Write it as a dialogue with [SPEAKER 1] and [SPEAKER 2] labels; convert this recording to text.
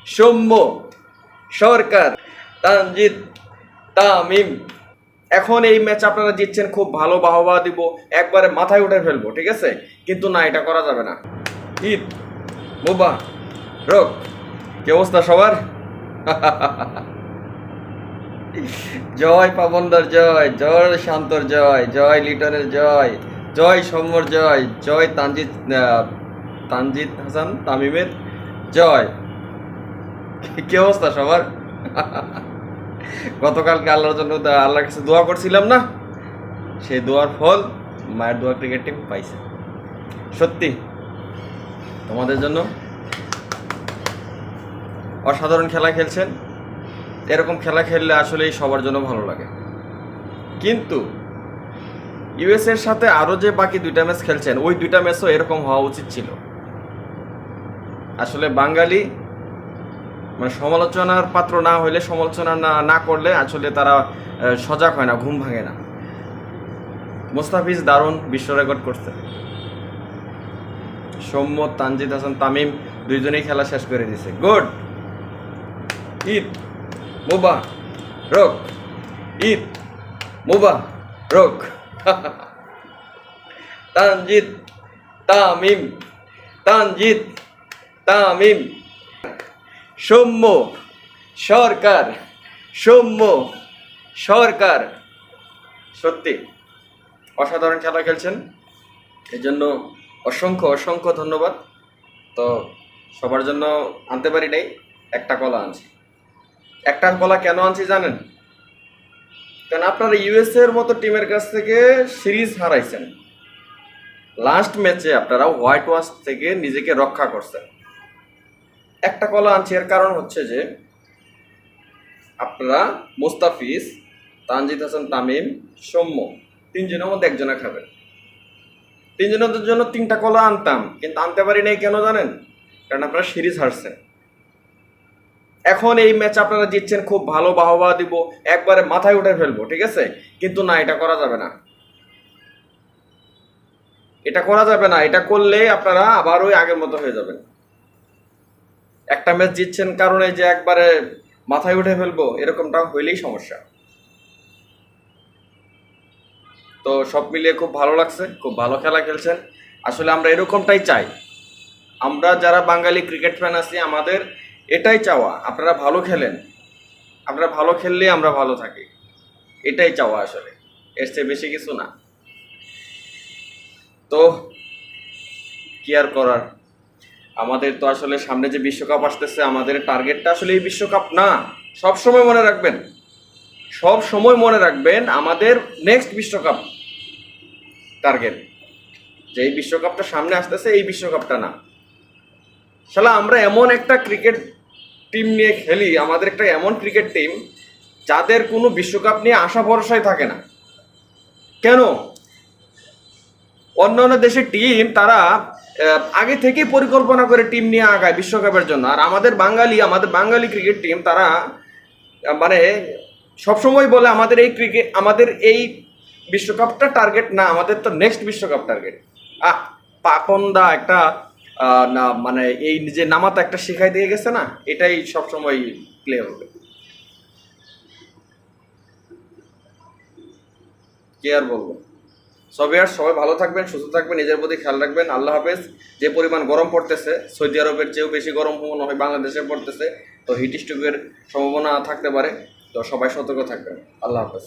[SPEAKER 1] সৌম্য সরকার, তানজিদ, তামিম। এখন এই ম্যাচ আপনারা জিতছেন, খুব ভালো বাহবা দিব, একবারে মাথায় উঠে ফেলবো, ঠিক আছে? কিন্তু না, এটা করা যাবে না। ঈদ মুবারক। কি অবস্থা সবার? জয় পাবনদার জয়, জয় শান্তর জয়, জয় লিটনের জয়, জয় সৌম্যর জয়, জয় তানজিদ হাসান তামিমের জয়। কি অবস্থা সবার? গতকালকে আল্লাহর জন্য আল্লাহর কাছে দোয়া করছিলাম না, সেই দোয়ার ফল মায়ের দোয়া ক্রিকেট টিম পাইছে। সত্যি তোমাদের জন্য অসাধারণ খেলা খেলছেন। এরকম খেলা খেললে আসলেই সবার জন্য ভালো লাগে। কিন্তু ইউএস এর সাথে আরও যে বাকি দুইটা ম্যাচ খেলছেন, ওই দুইটা ম্যাচও এরকম হওয়া উচিত ছিল। আসলে বাঙালি মানে সমালোচনার পাত্র না হইলে, সমালোচনা না করলে আসলে তারা সজাগ হয় না, ঘুম ভাঙে না। মুস্তাফিজ দারুণ বিশ্ব রেকর্ড করছে। সৌম্য, তানজিদ হাসান, তামিম দুইজনেই খেলা শেষ করে দিছে। গুড। ঈদ মুবারক, ঈদ মুবারক। তানজিদ, তামিম, তানজিদ, তামিম। সৌম্য সরকার, সৌম্য সরকার। সত্যি অসাধারণ খেলা খেলছেন, এই জন্য অসংখ্য অসংখ্য ধন্যবাদ। তো সবার জন্য আনতে পারি নাই, একটা কলা আনছি। একটা কলা কেন আনছি জানেন? কারণ আপনারা ইউএস এর মতো টিমের কাছ থেকে সিরিজ হারাইছেন। লাস্ট ম্যাচে আপনারা হোয়াইট ওয়াশ থেকে নিজেকে রক্ষা করছেন। একটা কলা আনছি, এর কারণ হচ্ছে যে আপনারা মুস্তাফিজ, তানজিদ হাসান, তামিম, সৌম্য তিনজনের মধ্যে একজনে খাবেন। তিনজনের জন্য তিনটা কলা আনতাম, কিন্তু আনতে পারি নাই। কেন জানেন? কারণ আপনারা সিরিজ হারছেন। এখন এই ম্যাচ আপনারা জিতছেন, খুব ভালো বাহবা দিব, একবারে মাথায় উঠে ফেলবো, ঠিক আছে? কিন্তু না, এটা করা যাবে না। এটা করা যাবে না। এটা করলে আপনারা আবার ওই আগের মতো হয়ে যাবেন। একটা ম্যাচ জিতছেন কারণে যে একবারে মাথায় উঠে ফেলবো, এরকমটা হইলেই সমস্যা। তো সব মিলিয়ে খুব ভালো লাগছে, খুব ভালো খেলা খেলছেন। আসলে আমরা এরকমটাই চাই। আমরা যারা বাঙালি ক্রিকেট ফ্যান আছি, আমাদের এটাই চাওয়া, আপনারা ভালো খেলেন। আপনারা ভালো খেললেই আমরা ভালো থাকি, এটাই চাওয়া আসলে, এর চেয়ে বেশি কিছু না। তো কি আর করার, আমাদের তো আসলে সামনে যে বিশ্বকাপ আসতেছে, আমাদের টার্গেটটা আসলে এই বিশ্বকাপ না। সব সময় মনে রাখবেন, সব সময় মনে রাখবেন, আমাদের নেক্সট বিশ্বকাপ টার্গেট। যে এই বিশ্বকাপটা সামনে আসতেছে, এই বিশ্বকাপটা না। শালা আমরা এমন একটা ক্রিকেট টিম নিয়ে খেলি, আমাদের একটা এমন ক্রিকেট টিম যাদের কোনো বিশ্বকাপ নিয়ে আশা ভরসাই থাকে না। কেন? অন্যান্য দেশের টিম তারা আগে থেকেই পরিকল্পনা করে টিম নিয়ে আগায় বিশ্বকাপের জন্য। আর আমাদের বাঙালি ক্রিকেট টিম তারা মানে সবসময় বলে আমাদের এই বিশ্বকাপটা টার্গেট না, আমাদের তো নেক্সট বিশ্বকাপ টার্গেট। পাকন্দা একটা না, মানে এই নিজে নামাতা একটা শিখাই দিয়ে গেছে না, এটাই সবসময় প্লে হবে। কি আর বলবো? সবাই ভালো থাকবেন, সুস্থ থাকবেন, নিজের প্রতি খেয়াল রাখবেন। আল্লাহ হাফেজ। যে পরিমাণ গরম পড়তেছে, সৌদি আরবের চেয়েও বেশি গরম মনে হয় বাংলাদেশে পড়তেছে। তো হিট স্ট্রোকের সম্ভাবনা থাকতে পারে, তো সবাই সতর্ক থাকবেন। আল্লাহ হাফেজ।